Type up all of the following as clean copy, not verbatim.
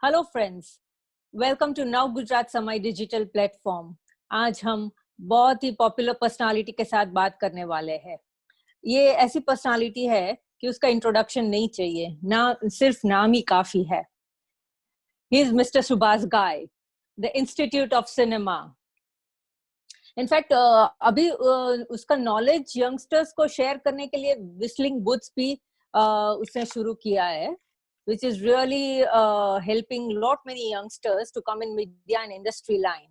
Hello friends, welcome to now Gujarat समाई digital platform. आज हम बहुत ही पॉपुलर पर्सनालिटी के साथ बात करने वाले हैं। ये ऐसी पर्सनालिटी है कि उसका इंट्रोडक्शन नहीं चाहिए, ना सिर्फ नाम ही काफी है। ही इज मिस्टर सुभाष घाई, the institute of cinema. In fact अभी उसका नॉलेज यंगस्टर्स को शेयर करने के लिए विस्लिंग वुड्स भी उसने शुरू किया है, which is really helping lot many youngsters to come in media and industry line.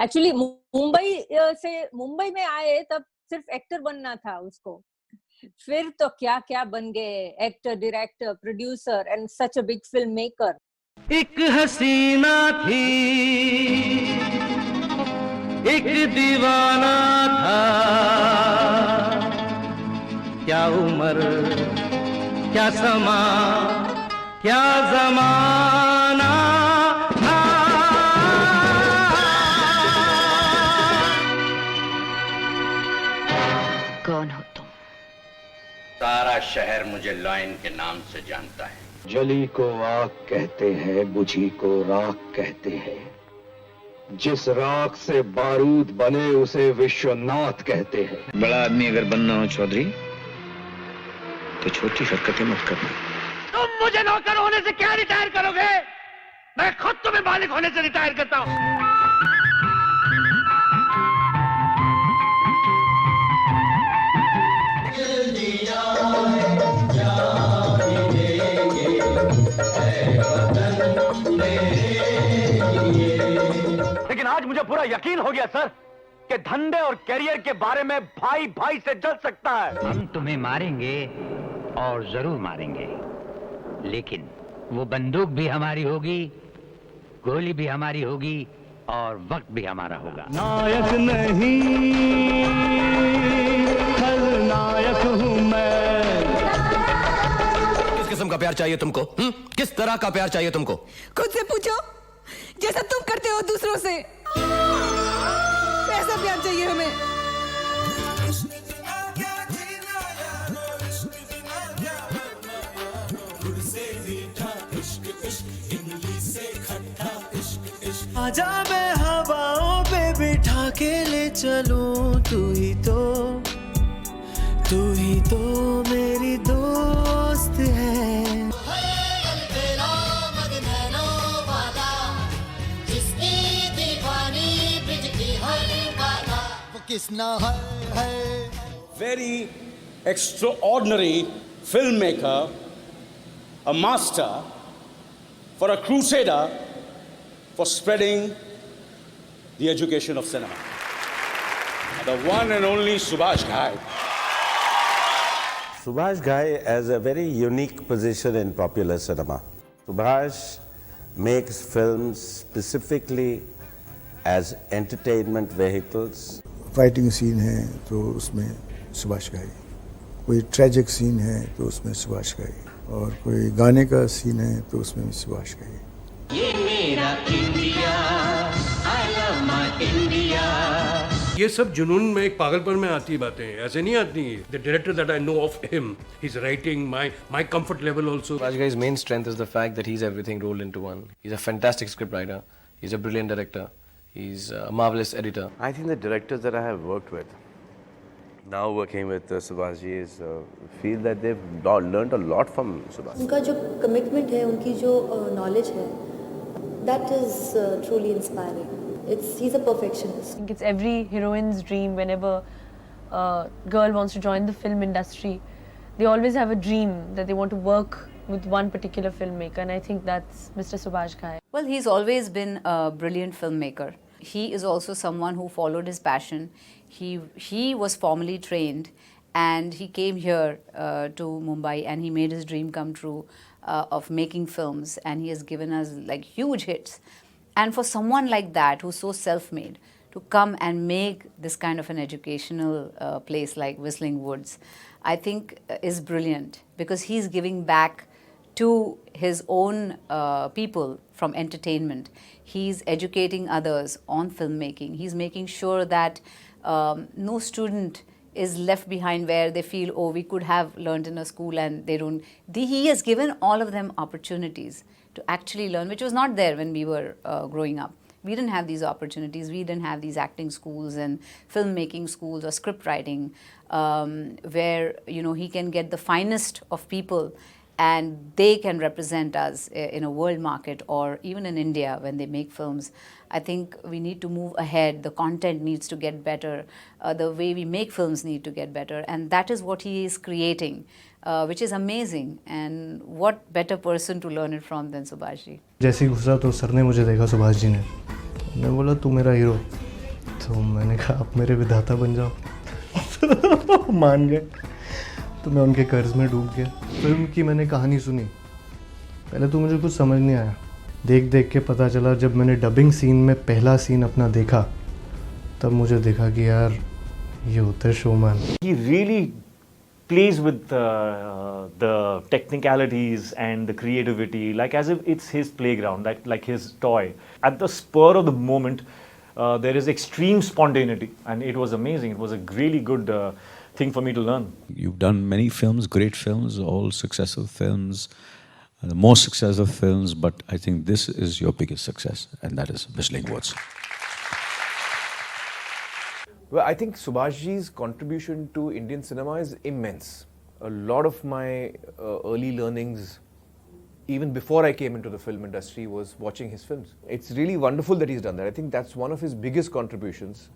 Actually, Mumbai में आए तब सिर्फ एक्टर बनना था उसको, फिर तो क्या क्या बन गए, actor, director, producer and such a big film maker. एक हसीना थी, एक दीवाना था, क्या उम्र, क्या समा, क्या जमाना था। कौन हो तुम? सारा शहर मुझे लॉयन के नाम से जानता है। जली को आग कहते हैं, बुझी को राख कहते हैं। जिस राख से बारूद बने उसे विश्वनाथ कहते हैं। बड़ा आदमी अगर बनना हो चौधरी, तो छोटी हरकतें मत करना। तुम मुझे नौकर होने से क्या रिटायर करोगे? मैं खुद तुम्हें मालिक होने से रिटायर करता हूँ। लेकिन आज मुझे पूरा यकीन हो गया सर कि धंधे और कैरियर के बारे में भाई भाई से जल सकता है। हम तुम्हें मारेंगे और जरूर मारेंगे, लेकिन वो बंदूक भी हमारी होगी, गोली भी हमारी होगी और वक्त भी हमारा होगा। नायक नहीं, खलनायक हूँ मैं। किस किस्म का प्यार चाहिए तुमको? किस तरह का प्यार चाहिए तुमको? खुद से पूछो, जैसा तुम करते हो दूसरों से। ऐसा प्यार चाहिए हमें। आजा मैं हवाओं पे बिठा के ले चलूं, तू ही तो मेरी दोस्त है। Very extraordinary filmmaker, a master, for a crusader for spreading the education of cinema. The one and only Subhash Ghai. Subhash Ghai has a very unique position in popular cinema. Subhash makes films specifically as entertainment vehicles. Fighting scene है तो उसमें सुभाष घाई, कोई tragic scene है तो उसमें सुभाष घाई, और कोई गाने का सीन है तो उसमें सुभाष घाई। ये मेरा India, I love my India। ये सब जुनून में, एक पागलपन में आती बातें, ऐसे नहीं आती। The director that I know of him, his writing, my comfort level also. Subhash Ghai's main strength is the fact that he's everything rolled into one. He's a fantastic scriptwriter. He's a brilliant director. He's a marvelous editor. I think the directors that I have worked with, now working with Subhash ji, feel that they've learned a lot from Subhash. उनका जो commitment है, उनकी जो knowledge है, that is truly inspiring. He's a perfectionist. I think it's every heroine's dream whenever a girl wants to join the film industry. They always have a dream that they want to work with one particular filmmaker, and I think that's Mr. Subhash Ghai. Well, he's always been a brilliant filmmaker. He is also someone who followed his passion. He was formally trained, and he came here to Mumbai, and he made his dream come true of making films, and he has given us like huge hits. And for someone like that, who's so self-made, to come and make this kind of an educational place like Whistling Woods, I think is brilliant, because he's giving back to his own people from entertainment. He's educating others on filmmaking. He's making sure that no student is left behind where they feel, oh, we could have learned in a school and they don't. He has given all of them opportunities to actually learn, which was not there when we were growing up. We didn't have these opportunities. We didn't have these acting schools and filmmaking schools or script writing where, you know, he can get the finest of people and they can represent us in a world market or even in India when they make films. I think we need to move ahead. The content needs to get better. The way we make films need to get better. And that is what he is creating, which is amazing. And what better person to learn it from than Subhash ji? जैसे ही घुसा तो sir ने मुझे देखा, सुभाष जी ने, मैं बोला तू मेरा हीरो, तो मैंने कहा आप मेरे विधाता बन जाओ। मान गए, तो मैं उनके कर्ज में डूब गया। फिल्म की मैंने कहानी सुनी, पहले तो मुझे कुछ समझ नहीं आया, देख देख के पता चला। जब मैंने डबिंग सीन में पहला सीन अपना देखा, तब मुझे देखा कि यार ये होता है showman. He really plays with the technicalities and the creativity, like as if it's his playground, like his toy. At the spur of the moment, there is extreme spontaneity, and it was amazing. It was a really good thing for me to learn. You've done many films, great films, all successful films, the most successful films, but I think this is your biggest success, and that is Whistling Woods. Well, I think Subhash ji's contribution to Indian cinema is immense. A lot of my early learnings, even before I came into the film industry, was watching his films. It's really wonderful that he's done that. I think that's one of his biggest contributions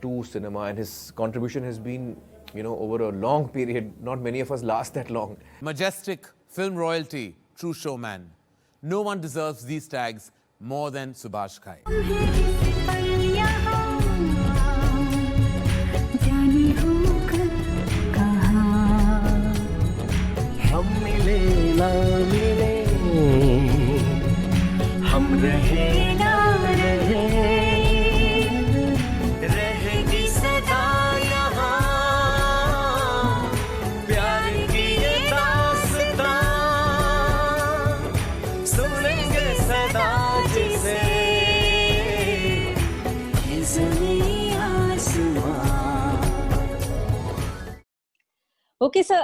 to cinema, and his contribution has been, you know, over a long period. Not many of us last that long. Majestic, film royalty, true showman. No one deserves these tags more than Subhash Ghai. हम मिले ना मिले, हम रहे ना रहे, रहेगी सदा यहाँ प्यार की ये दास्तां, सुनेंगे सदा जिसे ये ज़मीं आसमां। Okay, sir.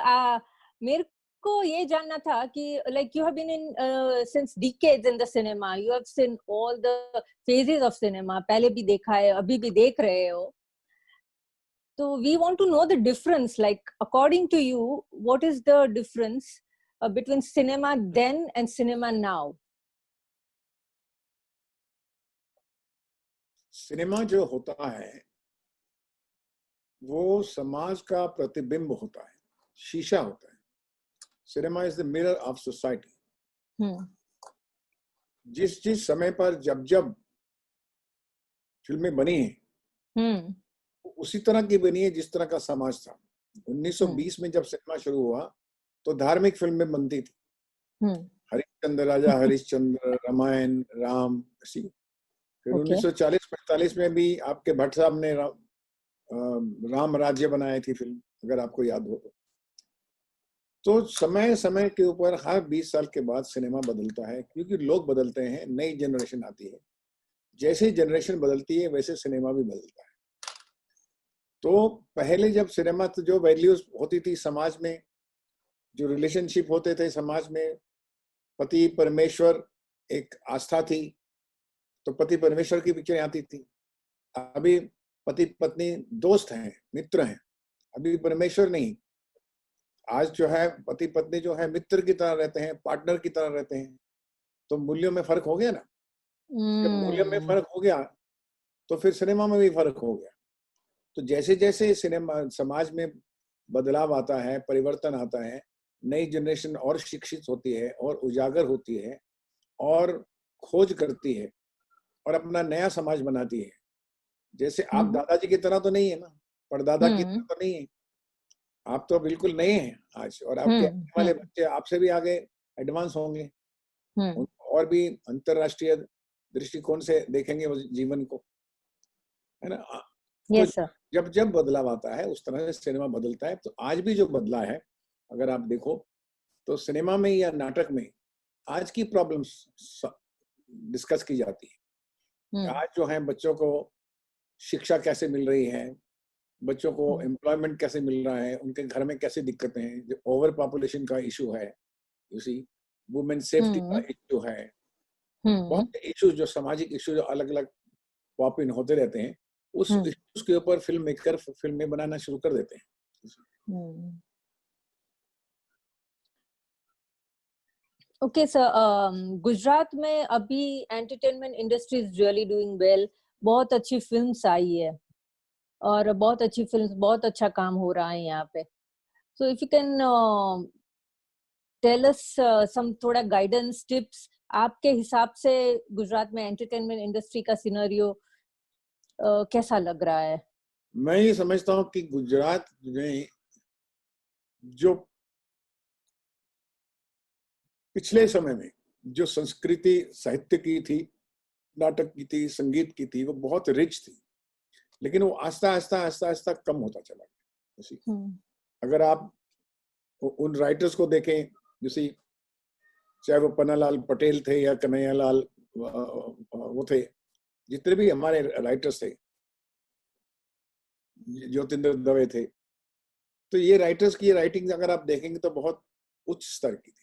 मेरे को ये जानना था कि like you have been in since decades in the cinema. You have seen all the phases of cinema. पहले भी देखा है, अभी भी देख रहे हो. So we want to know the difference. Like according to you, what is the difference between cinema then and cinema now? Cinema जो होता है वो समाज का प्रतिबिंब होता है, शीशा होता है। Cinema is the mirror of society. जिस जिस समय पर जब जब फिल्में बनी हैं, उसी तरह की बनी है जिस तरह का समाज था। 1920 में जब सिनेमा शुरू हुआ तो धार्मिक फिल्में बनती थी, हरिश्चंद्र, राजा हरिश्चंद्र, रामायण, राम, ऐसी। फिर 1940-45 में भी आपके भट्ट साहब ने राम राज्य बनाई थी फिल्म, अगर आपको याद हो तो। समय समय के ऊपर हर 20 साल के बाद सिनेमा बदलता है, क्योंकि लोग बदलते हैं, नई जनरेशन आती है। जैसे जनरेशन बदलती है वैसे सिनेमा भी बदलता है। तो पहले जब सिनेमा तो जो वैल्यूज होती थी समाज में, जो रिलेशनशिप होते थे समाज में, पति परमेश्वर एक आस्था थी, तो पति परमेश्वर की पिक्चरें आती थी। अभी पति पत्नी दोस्त हैं, मित्र हैं, अभी परमेश्वर नहीं। आज जो है पति पत्नी जो है मित्र की तरह रहते हैं, पार्टनर की तरह रहते हैं। तो मूल्यों में फर्क हो गया ना। जब मूल्यों में फर्क हो गया तो फिर सिनेमा में भी फर्क हो गया। तो जैसे जैसे सिनेमा समाज में बदलाव आता है, परिवर्तन आता है, नई जनरेशन और शिक्षित होती है और उजागर होती है और खोज करती है और अपना नया समाज बनाती है। जैसे आप दादाजी की तरह तो नहीं है ना, परदादा की तरह तो नहीं है, आप तो बिल्कुल नए हैं आज, और आपके आने वाले बच्चे आपसे भी आगे एडवांस होंगे, और भी अंतरराष्ट्रीय दृष्टिकोण से देखेंगे उस जीवन को, है ना। yes, तो जब जब बदलाव आता है उस तरह से सिनेमा बदलता है। तो आज भी जो बदला है अगर आप देखो तो सिनेमा में या नाटक में आज की प्रॉब्लम्स डिस्कस की जाती है। आज जो है बच्चों को शिक्षा कैसे मिल रही है, बच्चों को एम्प्लॉयमेंट कैसे मिल रहा है, उनके घर में कैसे दिक्कतें हैं, जो ओवर पॉपुलेशन का इशू है, उसी वुमेन सेफ्टी का इश्यू है, बहुत इश्यूज जो सामाजिक इश्यू जो अलग अलग पॉप इन होते रहते हैं, उस इश्यूज के ऊपर फिल्म मेकर फिल्में बनाना शुरू कर देते हैं। ओके सर, गुजरात में अभी entertainment industry is really doing well, बहुत अच्छी फिल्म्स आई है और बहुत अच्छी फिल्म्स, बहुत अच्छा काम हो रहा है यहाँ पे। So if you can tell us some थोड़ा गाइडेंस टिप्स, आपके हिसाब से गुजरात में एंटरटेनमेंट इंडस्ट्री का सिनेरियो कैसा लग रहा है? मैं ये समझता हूँ कि गुजरात में जो पिछले समय में जो संस्कृति साहित्य की थी, नाटक की थी, संगीत की थी, वो बहुत रिच थी, लेकिन वो आस्ता आस्ता कम होता चला गया। अगर आप उन राइटर्स को देखें, जैसे चाहे वो पन्नालाल पटेल थे या कन्हैयालाल वो थे, जितने भी हमारे राइटर्स थे, ज्योतिंद्र दवे थे, तो ये राइटर्स की राइटिंग अगर आप देखेंगे तो बहुत उच्च स्तर की थी।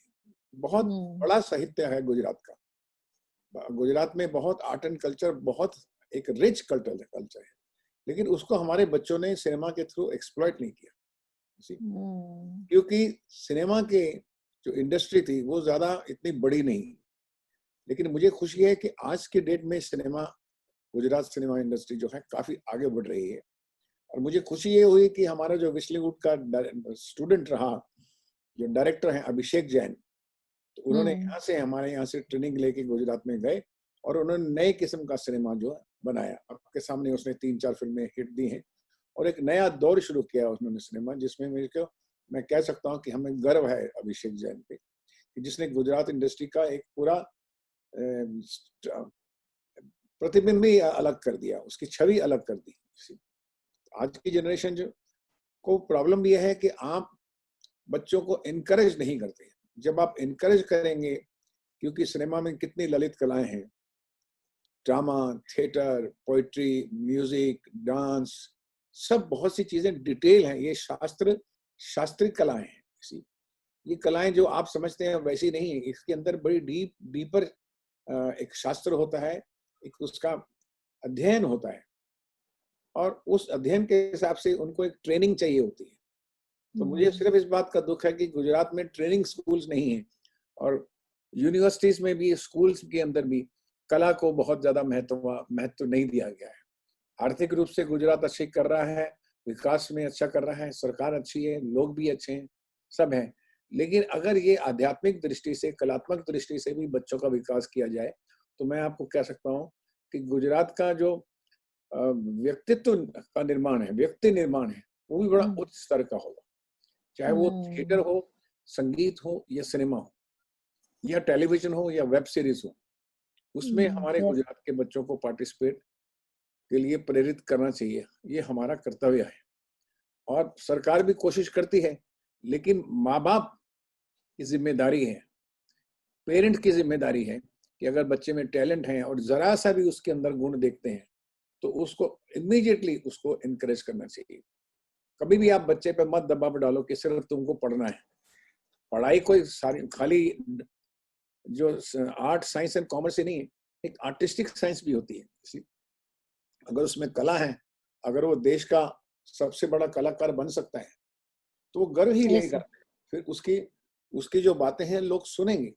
बहुत बड़ा साहित्य है गुजरात का। गुजरात में बहुत आर्ट एंड कल्चर, बहुत एक रिच कल्चर है, लेकिन उसको हमारे बच्चों ने सिनेमा के थ्रू एक्सप्लॉइट नहीं किया। क्योंकि सिनेमा के जो इंडस्ट्री थी वो ज्यादा इतनी बड़ी नहीं, लेकिन मुझे खुशी है कि आज के डेट में सिनेमा, गुजरात सिनेमा इंडस्ट्री जो है काफी आगे बढ़ रही है। और मुझे खुशी ये हुई कि हमारा जो विस्लिंगवुड का स्टूडेंट रहा, जो डायरेक्टर हैं अभिषेक जैन, तो उन्होंने हमारे यहाँ से ट्रेनिंग लेके गुजरात में गए और उन्होंने नए किस्म का सिनेमा जो है बनाया। आपके सामने उसने 3-4 फिल्में हिट दी हैं और एक नया दौर शुरू किया उन्होंने सिनेमा, जिसमें मैं कह सकता हूँ कि हमें गर्व है अभिषेक जैन पे, कि जिसने गुजरात इंडस्ट्री का एक पूरा प्रतिबिंब ही अलग कर दिया, उसकी छवि अलग कर दी। आज की जनरेशन जो को प्रॉब्लम यह है कि आप बच्चों को इनकरेज नहीं करते। जब आप इनकरेज करेंगे, क्योंकि सिनेमा में कितनी ललित कलाएं हैं, drama, theatre, poetry, music, dance, सब बहुत सी चीजें डिटेल हैं। ये शास्त्रीय कलाएं हैं। ये कलाएं जो आप समझते हैं वैसी नहीं है, इसके अंदर बड़ी डीपर एक शास्त्र होता है, एक उसका अध्ययन होता है, और उस अध्ययन के हिसाब से उनको एक ट्रेनिंग चाहिए होती है। तो मुझे सिर्फ इस बात का दुख है कि गुजरात में ट्रेनिंग स्कूल्स नहीं है, और यूनिवर्सिटीज में भी, स्कूल्स के अंदर भी कला को बहुत ज्यादा महत्व नहीं दिया गया है। आर्थिक रूप से गुजरात अच्छी कर रहा है, विकास में अच्छा कर रहा है, सरकार अच्छी है, लोग भी अच्छे हैं, सब हैं, लेकिन अगर ये आध्यात्मिक दृष्टि से, कलात्मक दृष्टि से भी बच्चों का विकास किया जाए, तो मैं आपको कह सकता हूँ कि गुजरात का जो व्यक्तित्व का निर्माण है, व्यक्ति निर्माण है, वो भी बड़ा उच्च स्तर का होगा। चाहे वो थिएटर हो, संगीत हो, या सिनेमा हो, या टेलीविजन हो, या वेब सीरीज हो, उसमें हमारे गुजरात के बच्चों को पार्टिसिपेट के लिए प्रेरित करना चाहिए। ये हमारा कर्तव्य है, और सरकार भी कोशिश करती है, लेकिन माँ बाप की जिम्मेदारी है, पेरेंट की जिम्मेदारी है कि अगर बच्चे में टैलेंट है और जरा सा भी उसके अंदर गुण देखते हैं, तो उसको इमीडिएटली उसको इनकरेज करना चाहिए। कभी भी आप बच्चे पे मत दबाव डालो कि सिर्फ तुमको पढ़ना है। पढ़ाई कोई सारी खाली जो आर्ट, साइंस एंड कॉमर्स ही नहीं है, एक आर्टिस्टिक साइंस भी होती है। अगर उसमें कला है, अगर वो देश का सबसे बड़ा कलाकार बन सकता है, तो वो गर्व ही लेगा। फिर उसकी जो बातें हैं लोग सुनेंगे,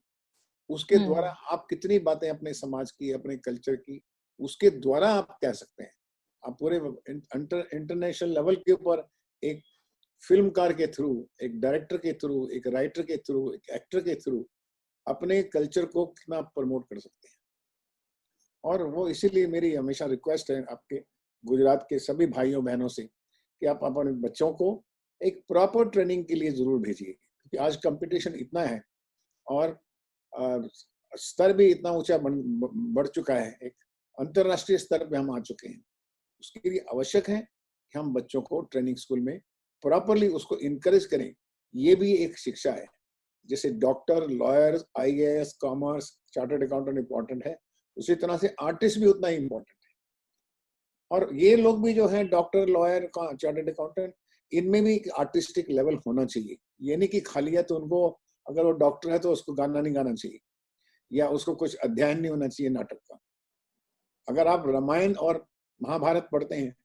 उसके द्वारा आप कितनी बातें अपने समाज की, अपने कल्चर की, उसके द्वारा आप कह सकते हैं। आप पूरे इंटरनेशनल लेवल के ऊपर एक फिल्मकार के थ्रू, एक डायरेक्टर के थ्रू, एक राइटर के थ्रू, एक एक्टर के थ्रू अपने कल्चर को कितना प्रमोट कर सकते हैं। और वो इसीलिए मेरी हमेशा रिक्वेस्ट है आपके गुजरात के सभी भाइयों बहनों से कि आप अपने बच्चों को एक प्रॉपर ट्रेनिंग के लिए जरूर भेजिए, क्योंकि आज कंपटीशन इतना है और स्तर भी इतना ऊंचा बढ़ चुका है, एक अंतरराष्ट्रीय स्तर पे हम आ चुके हैं। उसके लिए आवश्यक है कि हम बच्चों को ट्रेनिंग स्कूल में प्रॉपरली उसको इनकरेज करें। ये भी एक शिक्षा है, जैसे doctor, lawyers, IAS, commerce, chartered accountant important है, उसी तरह से आर्टिस्ट भी उतना ही इम्पोर्टेंट है। और ये लोग भी जो है डॉक्टर, लॉयर, चार्टर्ड अकाउंटेंट, इनमें भी आर्टिस्टिक लेवल होना चाहिए। ये नहीं कि खाली है तो उनको अगर वो डॉक्टर है तो उसको गाना नहीं गाना चाहिए, या उसको कुछ अध्ययन नहीं होना चाहिए नाटक का। अगर आप रामायण और महाभारत पढ़ते हैं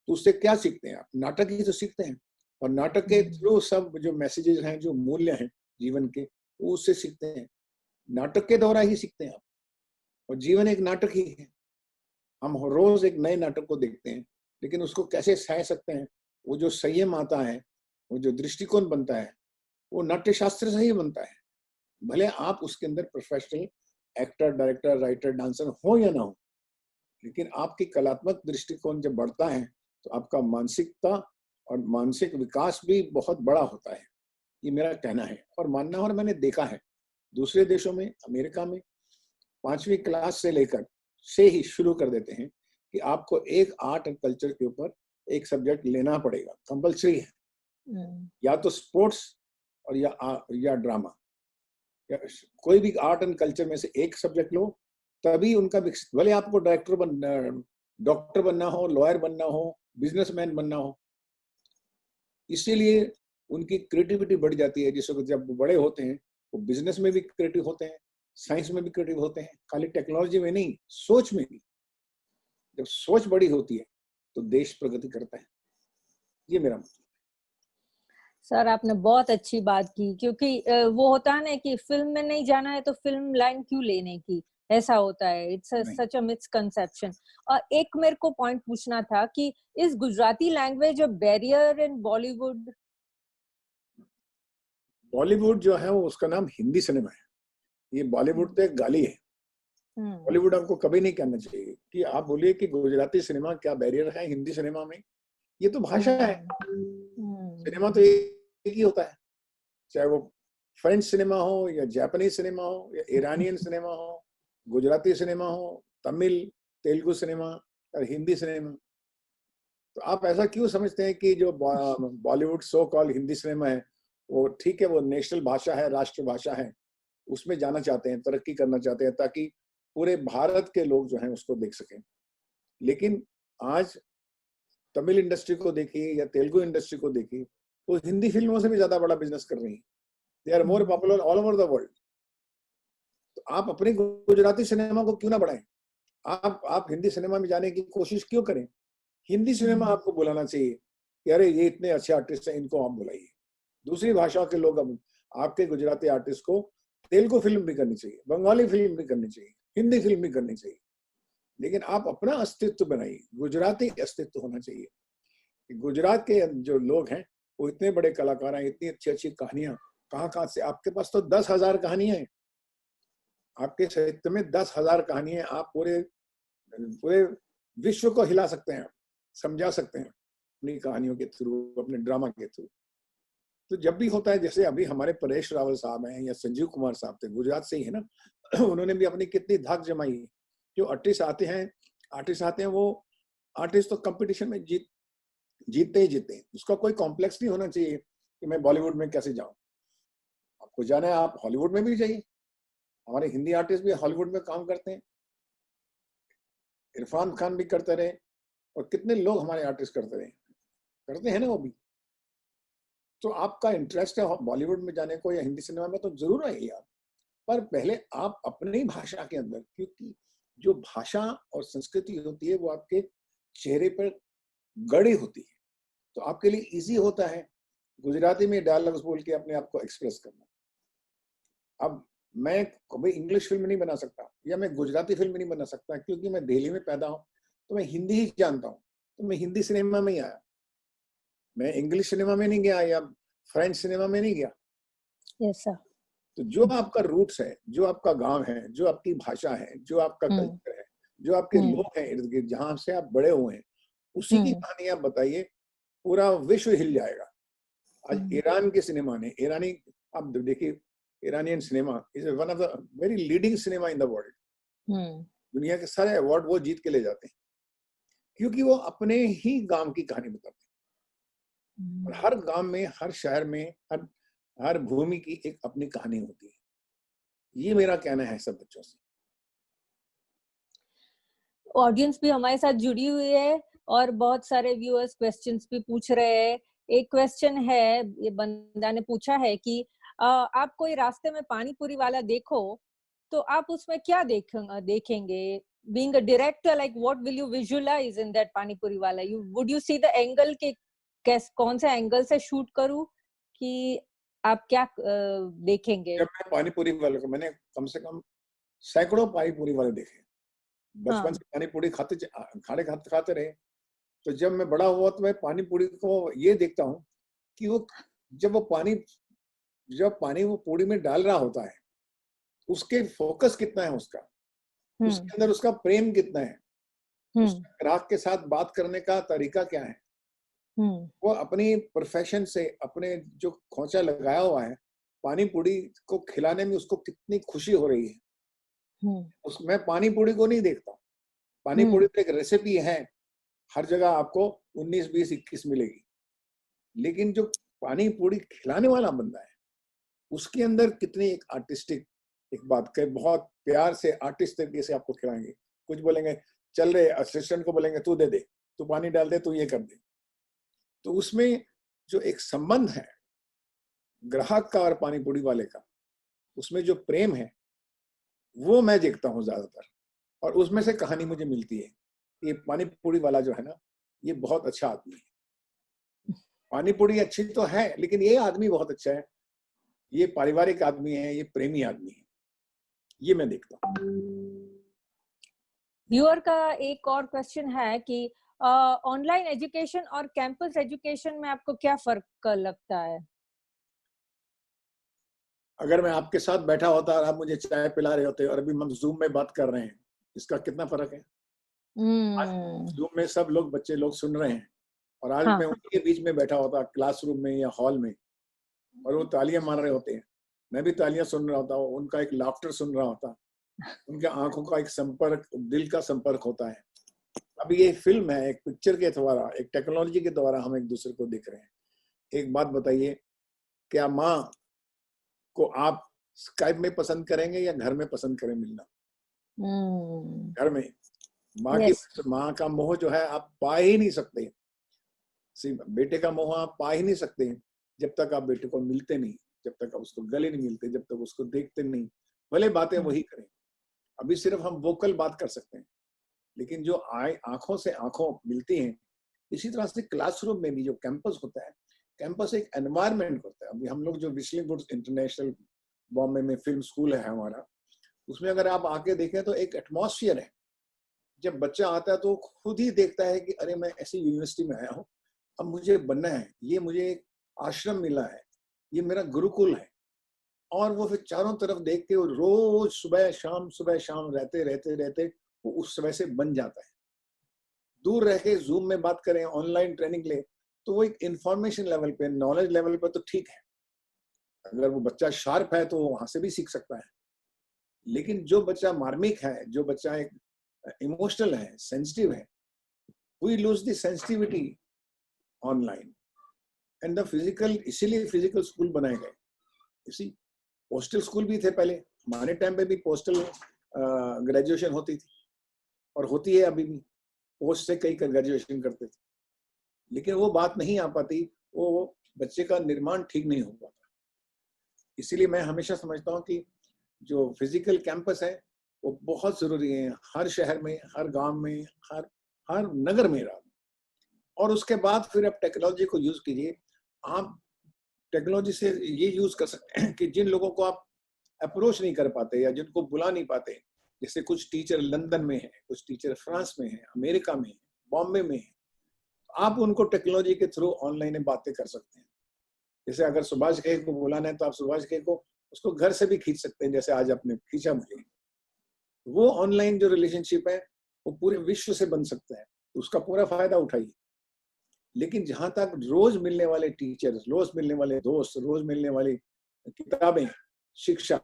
तो उससे क्या सीखते हैं आप? नाटक ही तो सीखते हैं, और नाटक के थ्रू सब जो मैसेजेस हैं, जो मूल्य हैं जीवन के, वो उससे सीखते हैं। नाटक के द्वारा ही सीखते हैं आप, और जीवन एक नाटक ही है। हम रोज एक नए नाटक को देखते हैं, लेकिन उसको कैसे सह सकते हैं, वो जो संयम आता है, वो जो दृष्टिकोण बनता है, वो नाट्य शास्त्र से ही बनता है। भले आप उसके अंदर professional actor, director, writer, dancer हो या ना हो, लेकिन आपकी कलात्मक दृष्टिकोण जब बढ़ता है तो आपका मानसिकता और मानसिक विकास भी बहुत बड़ा होता है। ये मेरा कहना है और मानना, और मैंने देखा है दूसरे देशों में, अमेरिका में 5वीं क्लास से लेकर से ही शुरू कर देते हैं कि आपको एक आर्ट एंड कल्चर के ऊपर एक सब्जेक्ट लेना पड़ेगा, कंपल्सरी है। या तो स्पोर्ट्स और या ड्रामा, या कोई भी आर्ट एंड कल्चर में से एक सब्जेक्ट लो, तभी उनका विकसित। भले आपको डॉक्टर बनना हो, लॉयर बनना हो, बिजनेसमैन बनना हो, इसीलिए उनकी क्रिएटिविटी बढ़ जाती है। जिसको जब बड़े होते हैं वो बिजनेस में भी क्रिएटिव होते हैं, साइंस में भी क्रिएटिव होते हैं, खाली टेक्नोलॉजी में नहीं, सोच में भी। जब सोच बड़ी होती है तो देश प्रगति करता है। ये मेरा मतलब। सर आपने बहुत अच्छी बात की, क्योंकि वो होता है ना कि फिल्म में नहीं जाना है तो फिल्म लाइन क्यों लेने की, ऐसा होता है। It's such a misconception. और एक मेरे को पॉइंट पूछना था कि इस गुजराती लैंग्वेज बैरियर इन बॉलीवुड? बॉलीवुड जो है वो उसका नाम हिंदी सिनेमा है। ये बॉलीवुड तो एक गाली है। बॉलीवुड आपको कभी नहीं कहना चाहिए कि आप बोलिए कि गुजराती सिनेमा क्या बैरियर है हिंदी सिनेमा में। ये तो भाषा है। सिनेमा तो एक ही होता है, चाहे वो फ्रेंच सिनेमा हो या जापानीज सिनेमा हो या ईरानियन सिनेमा हो, गुजराती सिनेमा हो, तमिल तेलुगु सिनेमा और हिंदी सिनेमा। तो आप ऐसा क्यों समझते हैं कि जो बॉलीवुड सो कॉल हिंदी सिनेमा है वो ठीक है, वो नेशनल भाषा है, राष्ट्र भाषा है, उसमें जाना चाहते हैं, तरक्की करना चाहते हैं ताकि पूरे भारत के लोग जो हैं उसको देख सकें। लेकिन आज तमिल इंडस्ट्री को देखिए या तेलुगु इंडस्ट्री को देखिए, तो हिंदी फिल्मों से भी ज्यादा बड़ा बिजनेस कर रही है। They are more popular all over the world. तो आप अपनी गुजराती सिनेमा को क्यों ना बढ़ाएं? आप हिंदी सिनेमा में जाने की कोशिश क्यों करें? हिंदी सिनेमा आपको बुलाना चाहिए कि अरे ये इतने अच्छे आर्टिस्ट हैं, इनको आप बुलाइए। दूसरी भाषाओं के लोग अब आपके गुजराती आर्टिस्ट को तेलुगु फिल्म भी करनी चाहिए, बंगाली फिल्म भी करनी चाहिए, हिंदी फिल्म भी करनी चाहिए, लेकिन आप अपना अस्तित्व बनाइए। गुजराती अस्तित्व होना चाहिए। गुजरात के जो लोग हैं वो इतने बड़े कलाकार हैं, इतनी अच्छी अच्छी कहानियां कहाँ से। आपके पास तो 10,000 कहानियां हैं, आपके साहित्य में 10,000 कहानियां। आप पूरे विश्व को हिला सकते हैं, समझा सकते हैं अपनी कहानियों के थ्रू, अपने ड्रामा के थ्रू। तो जब भी होता है, जैसे अभी हमारे परेश रावल साहब हैं या संजीव कुमार साहब थे, गुजरात से ही है ना, उन्होंने भी अपनी कितनी धाक जमाई। जो आर्टिस्ट आते हैं वो आर्टिस्ट तो कंपटीशन में जीतते ही जीतते हैं। उसका कोई कॉम्प्लेक्स नहीं होना चाहिए कि मैं बॉलीवुड में कैसे जाऊं। आपको जाना है आप हॉलीवुड में भी जाइए। हमारे हिंदी आर्टिस्ट भी हॉलीवुड में काम करते हैं, इरफान खान भी करते रहे, और कितने लोग हमारे आर्टिस्ट करते हैं ना वो भी। तो आपका इंटरेस्ट है बॉलीवुड में जाने को या हिंदी सिनेमा में, तो जरूर आइए आप, पर पहले आप अपनी भाषा के अंदर, क्योंकि जो भाषा और संस्कृति होती है वो आपके चेहरे पर गड़ी होती है, तो आपके लिए इजी होता है गुजराती में डायलॉग्स बोल के अपने आप को एक्सप्रेस करना। अब मैं कभी इंग्लिश फिल्म नहीं बना सकता या मैं गुजराती फिल्म नहीं बना सकता, क्योंकि मैं दिल्ली में पैदा हूं, तो मैं हिंदी ही जानता हूं, तो मैं हिंदी सिनेमा में ही आया। मैं इंग्लिश सिनेमा में नहीं गया या फ्रेंच सिनेमा में नहीं गया। Yes sir. तो जो आपका रूट्स है, जो आपका गांव है, जो आपकी भाषा है, जो आपका कल्चर है, जो आपके लोग हैं इर्द गिर्द, जहां से आप बड़े हुए हैं, उसी की कहानी आप बताइए, पूरा विश्व हिल जाएगा। आज ईरान के सिनेमा ने, आप देखिए, Iranian cinema is one of the very leading cinema in the world. दुनिया के सारे अवार्ड वो जीत के ले जाते हैं, क्योंकि वो अपने ही गांव की कहानी बताते हैं। और हर गांव में, हर शहर में, हर भूमि की एक अपनी कहानी होती है। ये मेरा कहना है सब बच्चों से। ऑडियंस भी हमारे साथ जुड़ी हुई है और बहुत सारे व्यूअर्स क्वेश्चंस भी पूछ रहे हैं। एक क्वेश्चन है, ये बंदा ने पूछा है कि आप कोई रास्ते में पानी पूरी वाला देखो तो आप उसमें क्या देखेंगे? Being a director, like what will you visualize in that pani puri wala? Would you see the angle के कौन से एंगल से शूट करूं कि आप क्या देखेंगे? जब मैं पानी पूरी वाले को, मैंने कम से कम सैकड़ों पानी पूरी वाले देखे। बचपन से पानी पूरी खाते रहे। तो जब मैं बड़ा हुआ तो मैं पानी पूरी को ये देखता हूँ कि वो जब पानी वो पूरी में डाल रहा होता है, उसके फोकस कितना है उसका, उसके अंदर उसका प्रेम कितना है, उसका ग्राहक के साथ बात करने का तरीका क्या है, वो अपनी प्रोफेशन से अपने जो खोंचा लगाया हुआ है पानी पूरी को खिलाने में उसको कितनी खुशी हो रही है। मैं पानी पूरी को नहीं देखता। पानी पूरी तो एक रेसिपी है, हर जगह आपको 19, 20, 21 मिलेगी, लेकिन जो पानी पूरी खिलाने वाला बंदा है उसके अंदर कितनी एक आर्टिस्टिक एक बात के बहुत प्यार से आर्टिस्ट तरीके से आपको खिलाएंगे। कुछ बोलेंगे चल रहे, असिस्टेंट को बोलेंगे तू दे दे, तू पानी डाल दे, तू ये कर दे। तो उसमें जो एक संबंध है ग्राहक का और पानी पूरी वाले का, उसमें जो प्रेम है वो मैं देखता हूँ ज्यादातर, और उसमें से कहानी मुझे मिलती है। ये पानी पूरी वाला जो है ना, ये बहुत अच्छा आदमी है। पानी पूरी अच्छी तो है, लेकिन ये आदमी बहुत अच्छा है, ये पारिवारिक आदमी है, ये प्रेमी आदमी है, ये मैं देखता हूँ। व्यूअर का एक और क्वेश्चन है कि ऑनलाइन एजुकेशन और कैंपस एजुकेशन में आपको क्या फर्क लगता है? अगर मैं आपके साथ बैठा होता और आप मुझे चाय पिला रहे होते और अभी हम जूम में बात कर रहे हैं, इसका कितना फर्क है? आज जूम में सब लोग, बच्चे लोग सुन रहे हैं, और आज मैं उनके बीच में बैठा होता क्लासरूम में या हॉल में, और वो तालियां मार रहे होते हैं, मैं भी तालियां सुन रहा होता, उनका एक लाफ्टर सुन रहा होता, उनके आंखों का एक संपर्क, दिल का संपर्क होता है। अब ये फिल्म है, एक पिक्चर के द्वारा, एक टेक्नोलॉजी के द्वारा हम एक दूसरे को देख रहे हैं। एक बात बताइए, क्या माँ को आप स्काइप में पसंद करेंगे या घर में पसंद करें मिलना? घर में माँ का मोह जो है आप पा ही नहीं सकते, बेटे का मोह आप पा ही नहीं सकते जब तक आप बेटे को मिलते नहीं, जब तक आप उसको गले नहीं मिलते, जब तक उसको देखते नहीं। भले बातें वही करें, अभी सिर्फ हम वोकल बात कर सकते हैं, लेकिन जो आंखों से आंखों मिलती हैं, इसी तरह से क्लासरूम में भी जो कैंपस होता है, कैंपस एक एनवायरनमेंट होता है। अभी हम लोग जो व्हिस्लिंग वुड्स इंटरनेशनल बॉम्बे में फिल्म स्कूल है हमारा, उसमें अगर आप आके देखें तो एक एटमॉस्फेयर है। जब बच्चा आता है तो खुद ही देखता है कि अरे मैं ऐसी यूनिवर्सिटी में आया हूँ, अब मुझे बनना है, ये मुझे एक आश्रम मिला है, ये मेरा गुरुकुल है। और वो फिर चारों तरफ देख के रोज सुबह शाम रहते वो उस समय से बन जाता है। दूर रह के जूम में बात करें, ऑनलाइन ट्रेनिंग ले, तो वो एक इंफॉर्मेशन लेवल पे, नॉलेज लेवल पे तो ठीक है, अगर वो बच्चा शार्प है तो वहां से भी सीख सकता है। लेकिन जो बच्चा मार्मिक है, जो बच्चा एक इमोशनल है, सेंसिटिव है, we lose the sensitivity online and the physical. इसीलिए फिजिकल स्कूल बनाए गए। इसी पोस्टल स्कूल भी थे पहले, हमारे टाइम पे भी पोस्टल ग्रेजुएशन होती थी और होती है अभी भी, पोस्ट से कई ग्रेजुएशन करते थे, लेकिन वो बात नहीं आ पाती, वो बच्चे का निर्माण ठीक नहीं हो पाता। इसीलिए मैं हमेशा समझता हूँ कि जो फिजिकल कैंपस है वो बहुत जरूरी है, हर शहर में, हर गांव में, हर नगर में रहा। और उसके बाद फिर आप टेक्नोलॉजी को यूज कीजिए। आप टेक्नोलॉजी से ये यूज कर सकते हैं कि जिन लोगों को आप अप्रोच नहीं कर पाते या जिनको बुला नहीं पाते, जैसे कुछ टीचर लंदन में है, कुछ टीचर फ्रांस में है, अमेरिका में है, बॉम्बे में है, आप उनको टेक्नोलॉजी के थ्रू ऑनलाइन बातें कर सकते हैं। जैसे अगर सुभाष घई को बुलाना है तो आप सुभाष घई को उसको घर से भी खींच सकते हैं, जैसे आज आपने खींचा मुझे। वो ऑनलाइन जो रिलेशनशिप है वो पूरे विश्व से बन सकता है, उसका पूरा फायदा उठाइए। लेकिन जहां तक रोज मिलने वाले टीचर्स, रोज मिलने वाले दोस्त, रोज मिलने वाली किताबें, शिक्षा,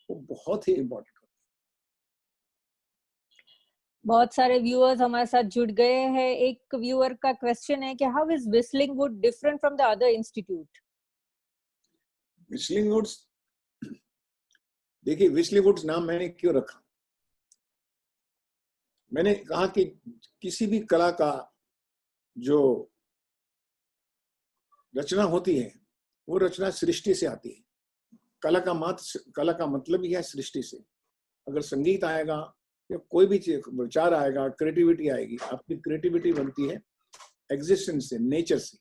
वो बहुत ही इम्पोर्टेंट होती है। बहुत सारे व्यूअर्स हमारे साथ जुड़ गए हैं। एक व्यूअर का क्वेश्चन है कि how is Whistling Wood different from the other institute? Whistling Woods, देखिए व्हिस्लिंग वुड्स नाम मैंने क्यों रखा? मैंने कहा कि किसी भी कला का जो रचना होती है वो रचना सृष्टि से आती है। कला का मतलब ही है सृष्टि से। अगर संगीत आएगा या कोई भी चीज विचार आएगा, क्रिएटिविटी आएगी, आपकी क्रिएटिविटी बनती है एग्जिस्टेंस से, नेचर से।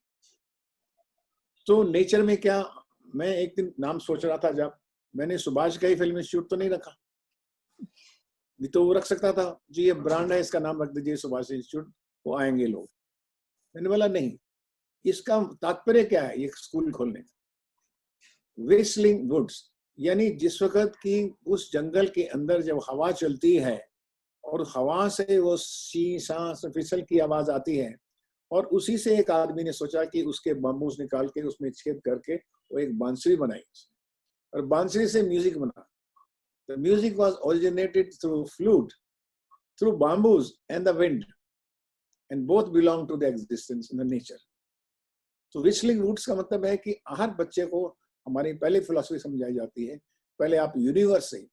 तो नेचर में क्या, मैं एक दिन नाम सोच रहा था, जब मैंने सुभाष का ही फिल्म इंस्टीट्यूट तो नहीं रखा, नहीं तो वो रख सकता था, जी ये ब्रांड है इसका नाम रख दीजिए सुभाष इंस्टीट्यूट, वो आएंगे लोग। मैंने बोला नहीं, इसका तात्पर्य क्या है ये स्कूल खोलने का। व्हिस्लिंग वुड्स, यानी जिस वक्त की उस जंगल के अंदर जब हवा चलती है और हवा से वो सी सांस फिसल की आवाज आती है, और उसी से एक आदमी ने सोचा कि उसके बम्बूस निकाल के उसमें छेद करके वो एक बांसुरी बनाई, और बांसुरी से म्यूजिक बना। The music was originated through flute, through bamboos and the wind, and both belong to the existence in the nature. तो whistling woods का मतलब है कि हर बच्चे को हमारी पहले फिलॉसफी समझाई जाती है, पहले आप यूनिवर्स से,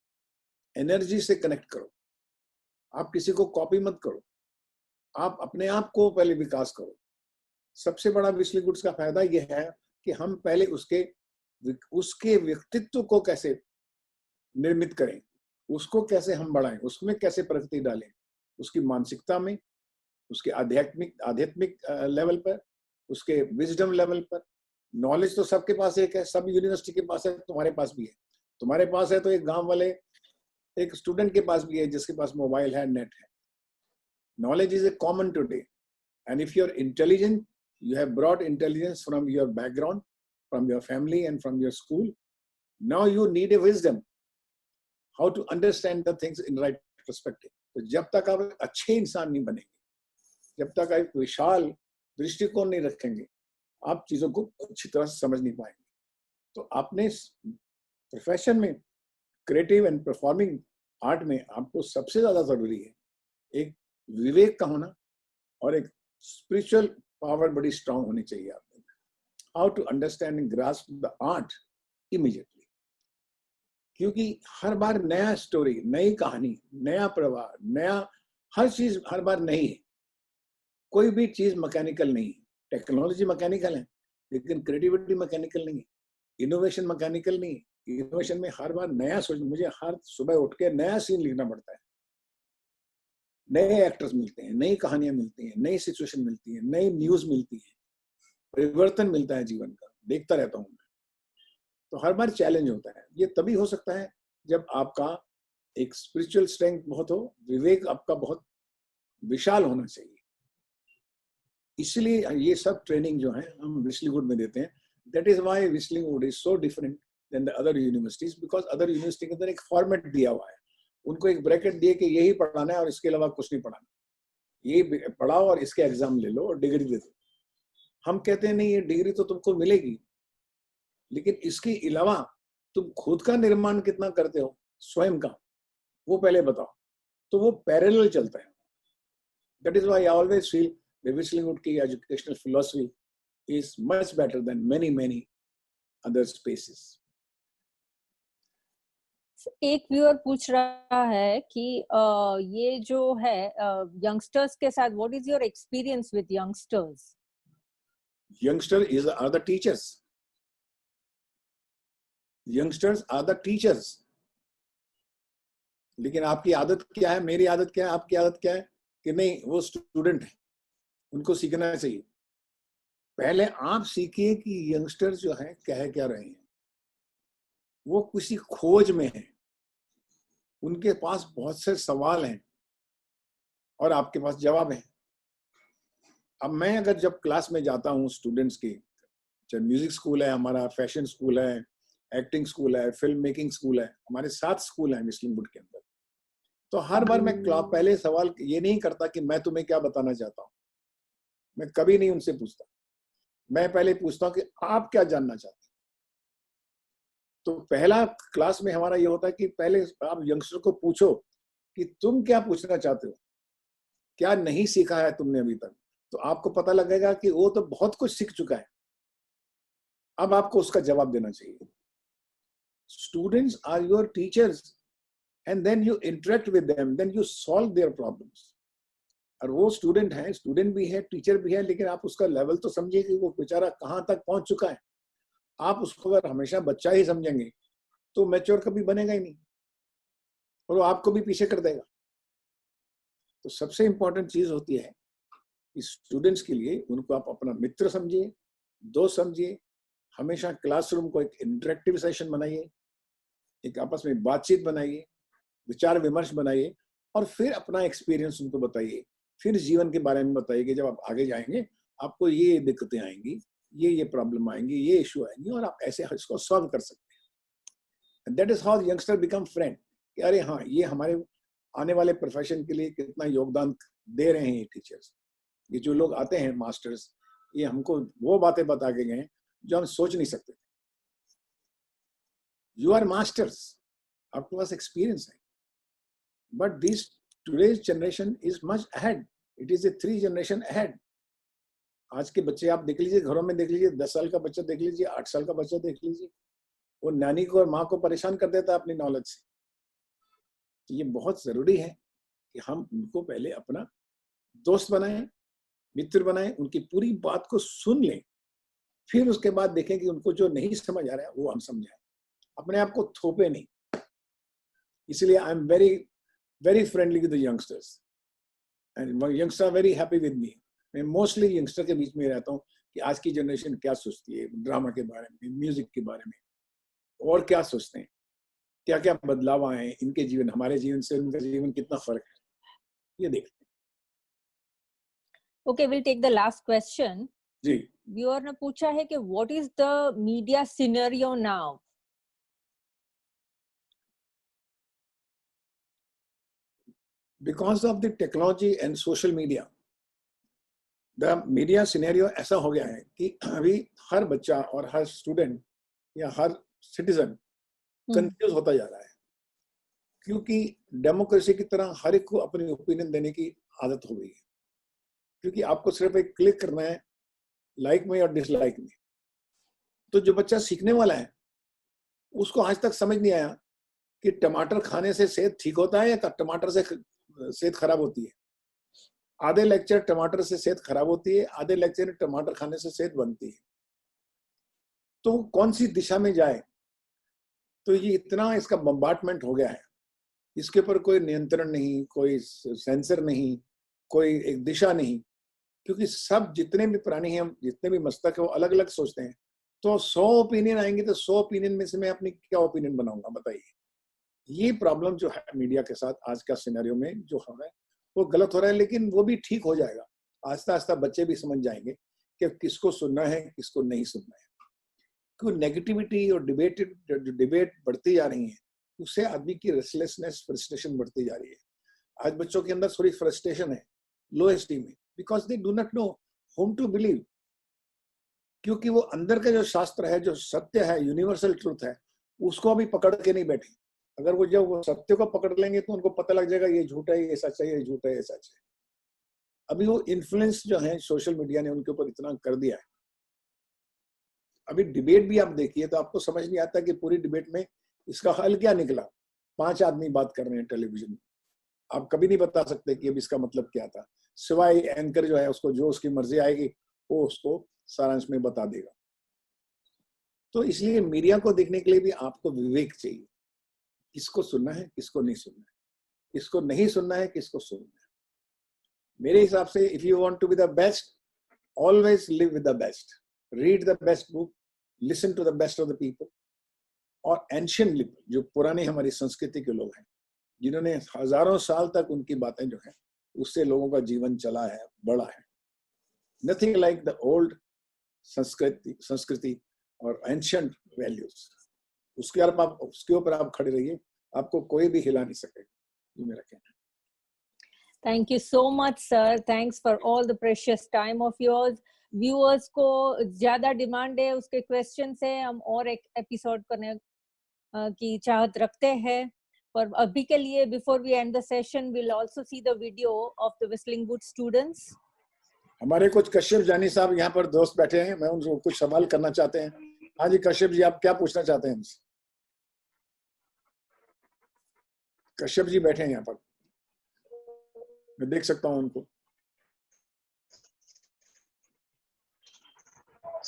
एनर्जी से कनेक्ट करो, आप किसी को कॉपी मत करो, आप अपने आप को पहले विकास करो। सबसे बड़ा whistling woods का फायदा यह है कि हम पहले उसके व्यक्तित्व को कैसे निर्मित करें, उसको कैसे हम बढ़ाएं, उसमें कैसे प्रगति डालें, उसकी मानसिकता में, उसके आध्यात्मिक लेवल पर, उसके विजडम लेवल पर। नॉलेज तो सबके पास एक है, सब यूनिवर्सिटी के पास है, तुम्हारे पास भी है। तुम्हारे पास है तो एक गांव वाले एक स्टूडेंट के पास भी है जिसके पास मोबाइल है, नेट है। Knowledge is a common today, and if you are intelligent, you have brought intelligence from your background, from your family and from your school. Now you need a wisdom, how to understand the things in right perspective. तो जब तक आप अच्छे इंसान नहीं बनेंगे, जब तक आप विशाल दृष्टिकोण नहीं रखेंगे, आप चीजों को अच्छी तरह से समझ नहीं पाएंगे। तो आपने प्रोफेशन में, क्रिएटिव एंड परफॉर्मिंग आर्ट में, आपको सबसे ज्यादा जरूरी है एक विवेक का होना और एक स्पिरिचुअल पावर बड़ी स्ट्रांग होनी चाहिए आप में। How to understand and grasp the art immediately, क्योंकि हर बार नया स्टोरी, नई कहानी, नया प्रवाह, नया हर चीज हर बार नई है। कोई भी चीज मैकेनिकल नहीं है। टेक्नोलॉजी मैकेनिकल है लेकिन क्रिएटिविटी मैकेनिकल नहीं है, इनोवेशन मैकेनिकल नहीं है। इनोवेशन में हर बार नया सोच, मुझे हर सुबह उठ के नया सीन लिखना पड़ता है, नए एक्टर्स मिलते हैं, नई कहानियां मिलती हैं, नई सिचुएशन मिलती है, नई न्यूज मिलती है, परिवर्तन मिलता है जीवन का, देखता रहता हूं मैं। तो हर बार चैलेंज होता है। ये तभी हो सकता है जब आपका एक स्पिरिचुअल स्ट्रेंथ बहुत हो, विवेक आपका बहुत विशाल होना चाहिए। इसलिए ये सब ट्रेनिंग जो है हम व्हिस्लिंग वुड में देते हैं। That is why Whistling Wood is so different than the other universities, because other university के अंदर एक फॉर्मेट दिया हुआ है, उनको एक ब्रैकेट दिए कि यही पढ़ाना है और इसके अलावा कुछ नहीं पढ़ाना, ये पढ़ाओ और इसके एग्जाम ले लो और डिग्री दे दो। हम कहते हैं नहीं, ये डिग्री तो तुमको मिलेगी, लेकिन इसके अलावा तुम खुद का निर्माण कितना करते हो, स्वयं का, वो पहले बताओ। तो वो पैरेलल चलता है। That is why I always feel the Whistling Wood की educational philosophy is much better than many other spaces. एक व्यूअर पूछ रहा है कि ये जो है यंगस्टर्स के साथ, what is your experience with youngsters? Youngster are the teachers. Youngsters are the teachers. लेकिन आपकी आदत क्या है, मेरी आदत क्या है, आपकी आदत क्या है कि नहीं वो स्टूडेंट है, उनको सीखना चाहिए। पहले आप सीखिए कि यंगस्टर्स जो है क्या रहे हैं। वो किसी खोज में है, उनके पास बहुत से सवाल हैं और आपके पास जवाब है। अब मैं अगर जब क्लास में जाता हूँ स्टूडेंट्स की, चाहे म्यूजिक स्कूल है हमारा, फैशन स्कूल है, एक्टिंग स्कूल है, फिल्म मेकिंग स्कूल है, हमारे 7 स्कूल हैं व्हिस्लिंग वुड के अंदर। तो हर बार मैं पहले सवाल ये नहीं करता कि मैं तुम्हें क्या बताना चाहता हूँ, मैं कभी नहीं उनसे पूछता। मैं पहले पूछता हूँ कि आप क्या जानना चाहते हैं। तो पहला क्लास में हमारा ये होता है कि पहले आप यंगस्टर को पूछो कि तुम क्या पूछना चाहते हो, क्या नहीं सीखा है तुमने अभी तक। तो आपको पता लगेगा कि वो तो बहुत कुछ सीख चुका है, अब आपको उसका जवाब देना चाहिए। Students are your teachers and then you interact with them, then you solve their problems. और वो स्टूडेंट है, स्टूडेंट भी है, टीचर भी है, लेकिन आप उसका लेवल तो समझिए कि वो बेचारा कहाँ तक पहुंच चुका है। आप उसको अगर हमेशा बच्चा ही समझेंगे तो मैच्योर कभी बनेगा ही नहीं और वो आपको भी पीछे कर देगा। तो सबसे इंपॉर्टेंट चीज होती है कि स्टूडेंट्स के लिए उनको आप अपना मित्र समझिए, दोस्त समझिए। हमेशा क्लासरूम को एक इंटरेक्टिव सेशन बनाइए, एक आपस में बातचीत बनाइए, विचार विमर्श बनाइए और फिर अपना एक्सपीरियंस उनको बताइए। फिर जीवन के बारे में बताइए कि जब आप आगे जाएंगे आपको ये दिक्कतें आएंगी, ये प्रॉब्लम आएंगी, ये इशू आएंगी और आप ऐसे इसको सॉल्व कर सकते हैं। That is how youngster become friend कि अरे हाँ, ये हमारे आने वाले प्रोफेशन के लिए कितना योगदान दे रहे हैं ये टीचर्स। ये जो लोग आते हैं मास्टर्स, ये हमको वो बातें बता के गए जो हम सोच नहीं सकते थे। यू आर मास्टर्स, आपके पास एक्सपीरियंस है, but this today's generation is much ahead. It is a 3 generation ahead. आज के बच्चे आप देख लीजिए, घरों में देख लीजिए, 10 साल का बच्चा देख लीजिए, 8 साल का बच्चा देख लीजिए, वो नानी को और माँ को परेशान कर देता है अपनी नॉलेज से। तो ये बहुत जरूरी है कि हम उनको पहले अपना दोस्त बनाएं, मित्र बनाएं, उनकी पूरी बात को सुन लें, फिर उसके बाद देखें कि उनको जो नहीं समझ आ रहा है वो हम समझाएं। अपने आप को थोपे नहीं। इसलिए I am very very friendly with the youngsters and youngster are very happy with me. मैं मोस्टली यंगस्टर के बीच में रहता हूँ कि आज की जनरेशन क्या सोचती है ड्रामा के बारे में, म्यूजिक के बारे में, और क्या सोचते हैं, क्या क्या बदलाव आए हैं इनके जीवन, हमारे जीवन से उनका जीवन कितना फर्क है, ये देखते हैं। Okay, will take the last question. जी, व्यूअर ने पूछा है कि what is the media scenario now? Because of the technology and social media, the media scenario ऐसा हो गया है कि अभी हर बच्चा और हर स्टूडेंट या हर सिटीजन कंफ्यूज होता जा रहा है, क्योंकि डेमोक्रेसी की तरह हर एक को अपनी ओपिनियन देने की आदत हो गई है। क्योंकि आपको सिर्फ एक क्लिक करना है लाइक में और डिसलाइक में। तो जो बच्चा सीखने वाला है उसको आज तक समझ नहीं आया कि टमाटर खाने से सेहत ठीक होता है या टमाटर से सेहत खराब होती है। आधे लेक्चर टमाटर से सेहत खराब होती है, आधे लेक्चर टमाटर खाने से सेहत बनती है। तो कौन सी दिशा में जाए? तो ये इतना इसका बम्बार्टमेंट हो गया है, इसके ऊपर कोई नियंत्रण नहीं, कोई सेंसर नहीं, कोई एक दिशा नहीं, क्योंकि सब जितने भी प्राणी हैं, जितने भी मस्तक है, वो अलग अलग सोचते हैं। तो 100 ओपिनियन आएंगे तो 100 ओपिनियन में से मैं अपनी क्या ओपिनियन बनाऊंगा, बताइए। ये प्रॉब्लम जो है मीडिया के साथ आज का सिनेरियो में जो हो रहा है वो गलत हो रहा है, लेकिन वो भी ठीक हो जाएगा। आस्ता आस्ता बच्चे भी समझ जाएंगे कि किसको सुनना है, किसको नहीं सुनना है। क्योंकि नेगेटिविटी और डिबेट बढ़ती जा रही है, उससे आदमी की रेस्टलेसनेस, फ्रस्ट्रेशन बढ़ती जा रही है। आज बच्चों के अंदर थोड़ी फ्रस्ट्रेशन है, लो एस्टीम है, because they do not know whom to believe. क्योंकि वो अंदर का जो शास्त्र है, जो सत्य है, यूनिवर्सल ट्रूथ है, उसको अभी पकड़ के नहीं बैठे। अगर वो जब वो सत्य को पकड़ लेंगे तो उनको पता लग जाएगा ये झूठ है, ये सच है, ये झूठ है, ये सच है। अभी वो इन्फ्लुएंस जो है सोशल मीडिया ने उनके ऊपर इतना कर दिया है। अभी डिबेट भी आप देखिए तो आपको समझ नहीं आता कि पूरी डिबेट में इसका हल क्या निकला। 5 आदमी बात कर रहे हैं टेलीविजन, आप कभी नहीं बता सकते कि अब इसका मतलब क्या था, सिवाय एंकर जो है उसको जो उसकी मर्जी आएगी वो उसको सारांश में बता देगा। तो इसलिए मीडिया को देखने के लिए भी आपको विवेक चाहिए, किसको सुनना है, किसको नहीं सुनना है, किसको नहीं सुनना है, किसको सुनना है। मेरे हिसाब से if you want to be the best, always live with the best, read the best book, listen to the best of the people. और एंशिएंट लिप, जो पुराने हमारी संस्कृति के लोग हैं, जिन्होंने हजारों साल तक उनकी बातें जो है उससे लोगों का जीवन चला है, बढ़ा है। नथिंग लाइक द ओल्ड संस्कृति और एंशिएंट वैल्यूज। उसके ऊपर आप खड़े रहिए, आपको कोई भी हिला नहीं सकेगा, ये मेरा कहना है। Thank you so much, sir. Thanks for all the precious time of yours. Viewers को ज्यादा डिमांड है उसके क्वेश्चन से, हम और एक एपिसोड करने की चाहत रखते हैं, पर अभी के लिए before we end the session we'll also see the video of the Whistling Wood students. हमारे कुछ कश्यप जानी साहब यहाँ पर दोस्त बैठे हैं, मैं उनको कुछ सवाल करना चाहते हैं। हाँ जी कश्यप जी, आप क्या पूछना चाहते हैं हमसे? कश्यप जी बैठे हैं यहाँ पर, मैं देख सकता हूँ उनको।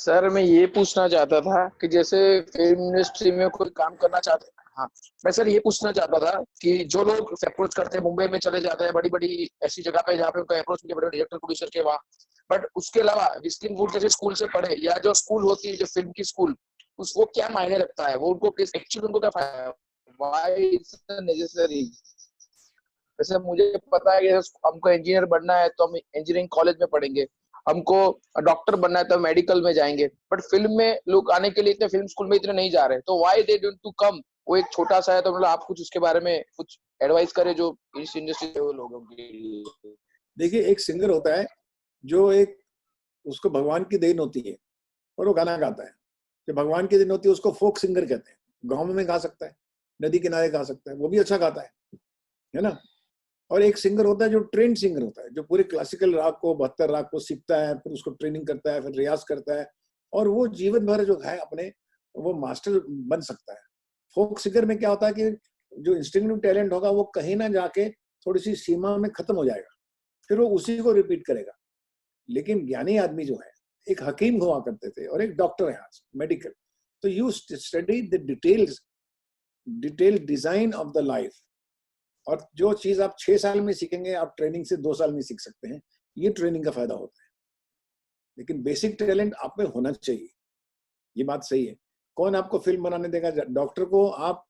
सर मैं ये पूछना चाहता था कि जैसे फिल्म इंडस्ट्री में कोई काम करना चाहते हैं, हाँ मैं सर ये पूछना चाहता था कि जो लोग अप्रोच करते हैं मुंबई में चले जाते हैं बड़ी बड़ी ऐसी जगह पे जहाँ पे उनको अप्रोच मिले बड़े डायरेक्टर प्रोड्यूसर के वहाँ, बट उसके अलावा विस्लिंग वुड जैसे स्कूल से पढ़े या जो स्कूल होती है जो फिल्म की स्कूल, उस वो क्या मायने रखता है, वो उनको एक्चुअली उनको क्या फायदा, व्हाई इट्स नेसेसरी। जैसे मुझे पता है कि हमको इंजीनियर बनना है तो हम इंजीनियरिंग कॉलेज में पढ़ेंगे, हमको डॉक्टर बनना है तो मेडिकल में जाएंगे, बट फिल्म में लोग आने के लिए इतने फिल्म स्कूल में इतने नहीं जा रहे, तो why they don't to come. वो एक छोटा सा है, तो मतलब आप कुछ उसके बारे में कुछ एडवाइस करें जो इस इंडस्ट्री के वो लोगों के लिए। देखिए एक सिंगर होता है जो एक उसको भगवान की देन होती है और वो गाना गाता है, जो भगवान की देन होती है उसको फोक सिंगर कहते हैं। गाँव में गा सकता है, नदी किनारे गा सकता है, वो भी अच्छा गाता है ना। और एक सिंगर होता है जो ट्रेंड सिंगर होता है, जो पूरे क्लासिकल राग को 72 राग को सीखता है, फिर उसको ट्रेनिंग करता है, फिर रियाज करता है, और वो जीवन भर जो है अपने वो मास्टर बन सकता है। फोक सिंगर में क्या होता है कि जो इंस्टिंक्टिव टैलेंट होगा वो कहीं ना जाके थोड़ी सी सीमा में खत्म हो जाएगा, फिर वो उसी को रिपीट करेगा। लेकिन ज्ञानी आदमी जो है, एक हकीम हुआ करते थे और एक डॉक्टर है आज मेडिकल, तो you study the detail design of the life, और जो चीज आप 6 साल में सीखेंगे आप ट्रेनिंग से 2 साल में सीख सकते हैं। ये ट्रेनिंग का फायदा होता है। लेकिन बेसिक टैलेंट आप में होना चाहिए, ये बात सही है। कौन आपको फिल्म बनाने देगा? डॉक्टर को आप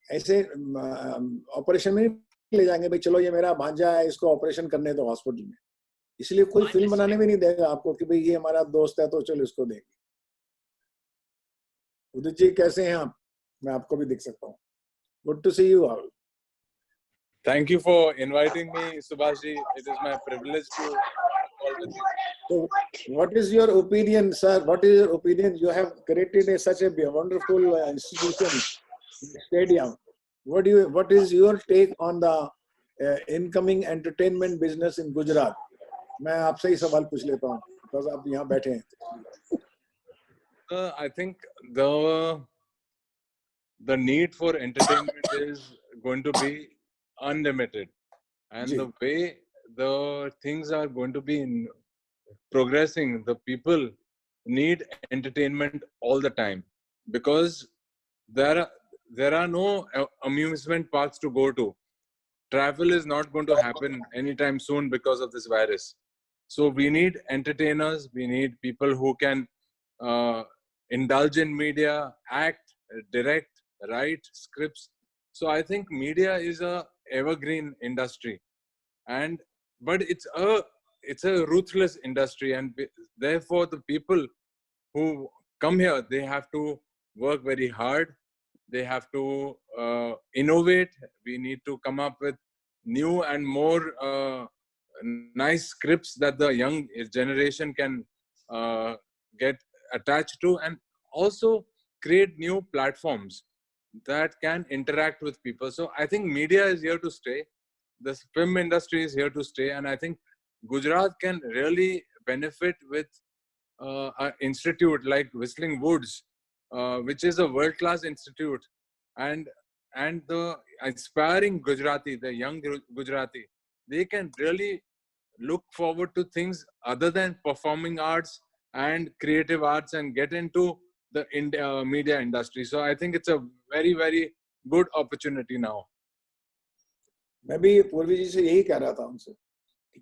ऐसे ऑपरेशन में नहीं ले जाएंगे, भाई चलो ये मेरा भांजा है इसको ऑपरेशन करने दो हॉस्पिटल में, इसलिए कोई फिल्म बनाने भी नहीं देगा आपको कि भाई ये हमारा दोस्त है तो चलो इसको देंगे। उदित जी कैसे हैं आप? मैं आपको भी देख सकता हूँ। Good to see you all. Thank you for inviting me, Subhashi. It is my privilege to call with you. So, what is your opinion, sir? What is your opinion? You have created such a wonderful institution, stadium. What is your take on the incoming entertainment business in Gujarat? मैं आपसे ही सवाल पूछ लेता हूँ, because आप यहाँ बैठे हैं। I think the need for entertainment is going to be unlimited, and the way the things are going to be progressing, the people need entertainment all the time, because there are no amusement parks to go to. Travel is not going to happen anytime soon because of this virus, so we need entertainers, we need people who can indulge in media, act, direct, write scripts. So I think media is a evergreen industry, but it's a ruthless industry, and therefore the people who come here, they have to work very hard, they have to innovate. We need to come up with new and more nice scripts that the young generation can get attached to, and also create new platforms that can interact with people. So I think media is here to stay. The film industry is here to stay, and I think Gujarat can really benefit with an institute like Whistling Woods, which is a world-class institute, and the aspiring Gujarati, the young Gujarati, they can really look forward to things other than performing arts and creative arts and get into the media industry. So I think it's a very, very good opportunity now. मैं भी पूर्वी जी से यही कह रहा था उनसे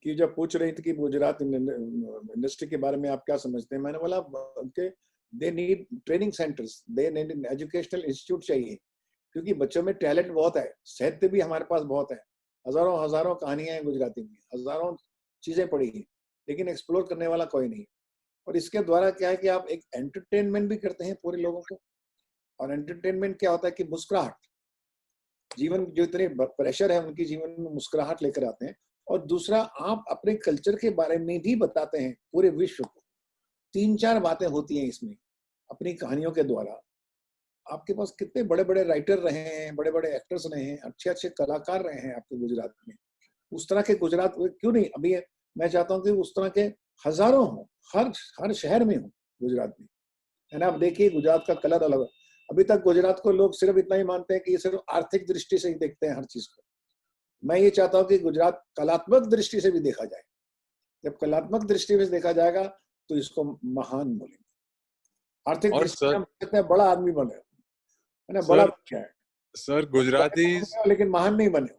कि जब पूछ रही थी कि गुजरात इंडस्ट्री के बारे में आप क्या समझते हैं, मैंने बोला कि they need training centres, they need educational institute चाहिए, क्योंकि बच्चों में टैलेंट बहुत है, साहित्य भी हमारे पास बहुत है, हजारों कहानियां हैं गुजराती में, हजारों चीजें पड़ी हैं, लेकिन एक्सप्लोर करने वाला कोई नहीं। और इसके द्वारा क्या है कि आप एक एंटरटेनमेंट भी करते हैं पूरे लोगों को, और एंटरटेनमेंट क्या होता है कि मुस्कुराहट, जीवन जो इतने प्रेशर है उनकी जीवन में मुस्कुराहट लेकर आते हैं। और दूसरा, आप अपने कल्चर के बारे में भी बताते हैं पूरे विश्व को। 3-4 बातें होती हैं इसमें अपनी कहानियों के द्वारा। आपके पास कितने बड़े बड़े राइटर रहे हैं, बड़े बड़े एक्टर्स रहे हैं, अच्छे अच्छे कलाकार रहे हैं आपके गुजरात में। उस तरह के गुजरात क्यों नहीं, अभी मैं चाहता हूँ कि उस तरह के हजारों हों, हर शहर में हो गुजरात में, है ना। आप देखिए गुजरात का कलर अलग है। अभी तक गुजरात को लोग सिर्फ इतना ही मानते हैं कि ये सिर्फ आर्थिक दृष्टि से ही देखते हैं हर चीज को। मैं ये चाहता हूँ कि गुजरात कलात्मक दृष्टि से भी देखा जाए। जब कलात्मक दृष्टि से देखा जाएगा तो इसको महान बोलेंगे। आर्थिक और दृष्टि से हम कहते हैं बड़ा आदमी बने, है ना, बड़ा बच्चा है सर गुजरातीज, लेकिन महान नहीं बने।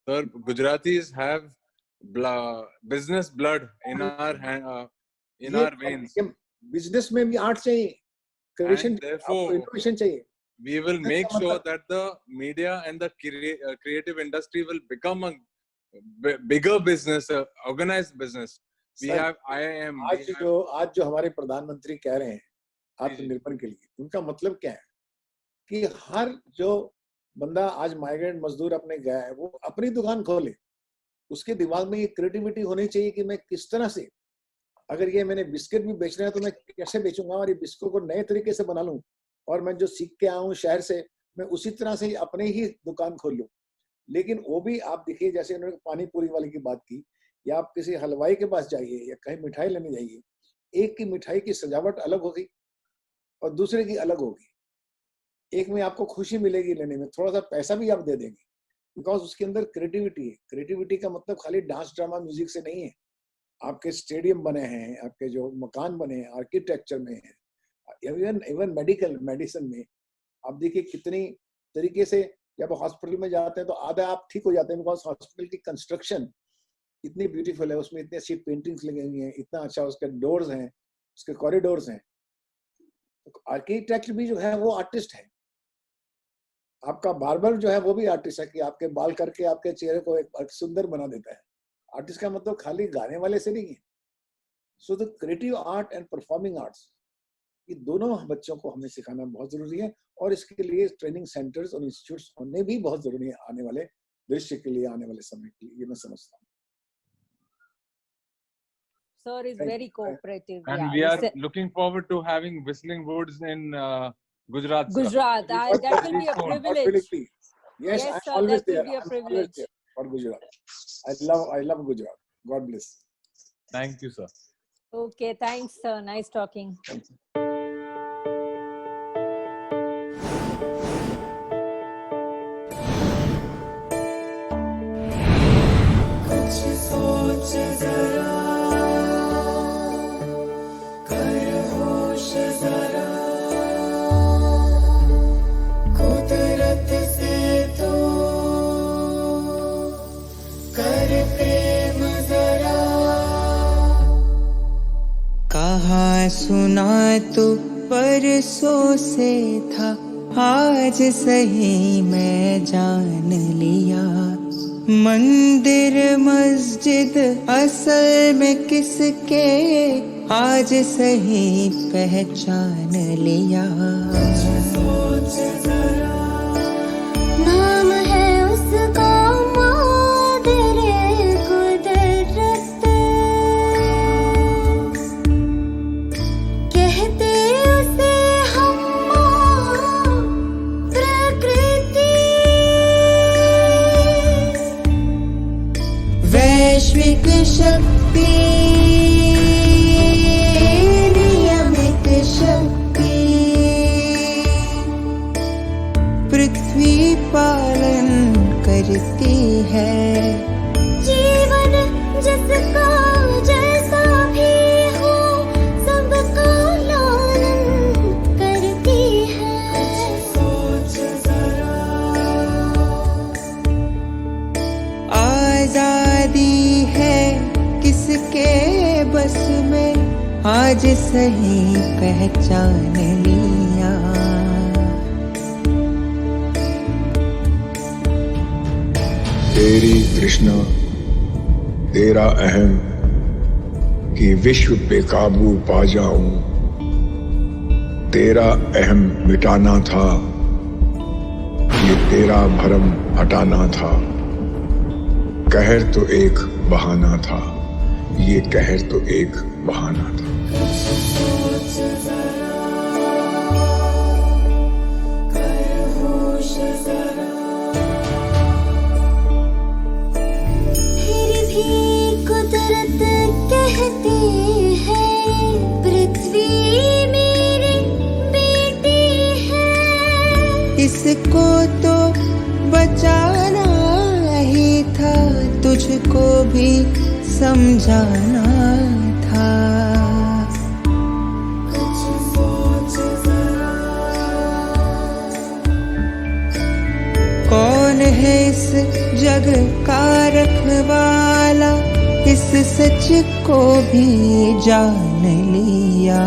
Sir Gujaratis have business blood in our veins. Business में भी आर्ट चाहिए, क्रिएशन, therefore इनोवेशन चाहिए। we will make sure that the media and the creative industry will become a bigger business, a organized business. We have IIM. आज जो हमारे प्रधानमंत्री कह रहे हैं आत्मनिर्भर के लिए, उनका मतलब क्या है कि हर जो बंदा आज माइग्रेंट मजदूर अपने गया है, वो अपनी दुकान खोले, उसके दिमाग में ये क्रिएटिविटी होनी चाहिए कि मैं किस तरह से, अगर ये मैंने बिस्किट भी बेचना है तो मैं कैसे बेचूंगा और ये बिस्कुट को नए तरीके से बना लूं, और मैं जो सीख के आया हूँ शहर से, मैं उसी तरह से अपने ही दुकान खोल लूं। लेकिन वो भी आप देखिए, जैसे उन्होंने पानी पूरी वाले की बात की, या आप किसी हलवाई के पास जाइए या कहीं मिठाई लेने जाइए, एक की मिठाई की सजावट अलग होगी और दूसरे की अलग होगी। एक में आपको खुशी मिलेगी लेने में, थोड़ा सा पैसा भी आप दे देंगे, बिकॉज उसके अंदर क्रिएटिविटी है। क्रिएटिविटी का मतलब खाली डांस ड्रामा म्यूजिक से नहीं है। आपके स्टेडियम बने हैं, आपके जो मकान बने हैं आर्किटेक्चर में है, इवन मेडिसिन में आप देखिए कितनी तरीके से, जब हॉस्पिटल में जाते हैं तो आधा आप ठीक हो जाते हैं, बिकॉज हॉस्पिटल की कंस्ट्रक्शन इतनी ब्यूटीफुल है, उसमें इतनी अच्छी पेंटिंग्स लगी हुई हैं, इतना अच्छा उसके डोर्स हैं, उसके कॉरिडोर्स हैं। आर्किटेक्ट भी जो है वो आर्टिस्ट है। आपका बार्बर जो है वो भी आर्टिस्ट है कि आपके बाल करके आपके चेहरे को एक सुंदर बना देता है। आर्टिस्ट का मतलब खाली गाने वाले से नहीं है। So the creative art and performing arts, ये दोनों बच्चों को हमें सिखाना बहुत जरूरी है, और इसके लिए ट्रेनिंग सेंटर्स और इंस्टीट्यूट्स होने भी बहुत जरूरी है आने वाले भविष्य के लिए, आने वाले समय के लिए, ये मैं समझता हूँ। Sir is very cooperative. And we are looking forward to having Whistling Woods in Gujarat. Gujarat, that will be a privilege. Yes, sir, I'm always that there. will be a privilege. For Gujarat, I love Gujarat. God bless. Thank you, sir. Okay, thanks, sir. Nice talking. Thank you. कहाँ सुना तो परसों से था, आज सही मैं जान लिया। मंदिर मस्जिद असल में किसके, आज सही पहचान लिया। नाम है उसका वैश्विक शक्ति, नियमित शक्ति, पृथ्वी पालन करती है। जीवन जिसका जैसा भी हो, सबका लालन करती है। सोच जरा आजादी है किसके बस में, आज सही पहचान लिया। तेरी तृष्णा, तेरा अहम, कि विश्व पे काबू पा जाऊं, तेरा अहम मिटाना था, ये तेरा भरम हटाना था। कहर तो एक बहाना था, ये कहर तो एक बहाना था। फिर भी कुदरत कहती है, पृथ्वी मेरी बेटी है। इसको तो बचाना ही था, तुझको भी समझाना था। कुछ है इस जग का रखवाला, इस सच को भी जान लिया।